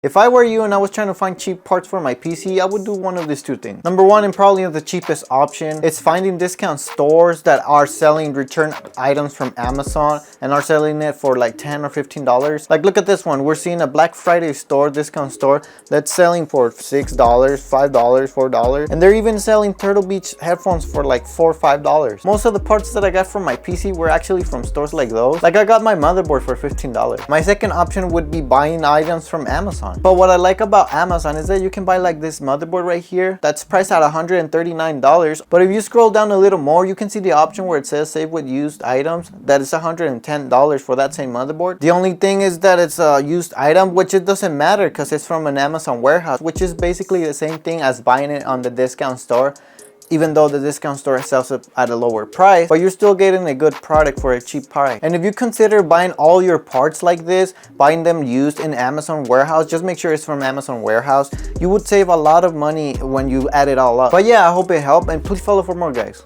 If I were you and I was trying to find cheap parts for my PC, I would do one of these two things. Number one, and probably the cheapest option, is finding discount stores that are selling return items from Amazon and are selling it for like $10 or $15. Like, look at this one. We're seeing a Black Friday store, discount store, that's selling for $6, $5, $4. And they're even selling Turtle Beach headphones for like $4 or $5. Most of the parts that I got from my PC were actually from stores like those. Like, I got my motherboard for $15. My second option would be buying items from Amazon. But what I like about Amazon is that you can buy like this motherboard right here that's priced at $139. But if you scroll down a little more, you can see the option where it says save with used items. That is $110 for that same motherboard. The only thing is that it's a used item, which it doesn't matter because it's from an Amazon warehouse, which is basically the same thing as buying it on the discount store, even though the discount store sells it at a lower price, but you're still getting a good product for a cheap price. And if you consider buying all your parts like this, buying them used in Amazon warehouse, just make sure it's from Amazon warehouse, you would save a lot of money when you add it all up. But yeah, I hope it helped, and please follow for more, guys.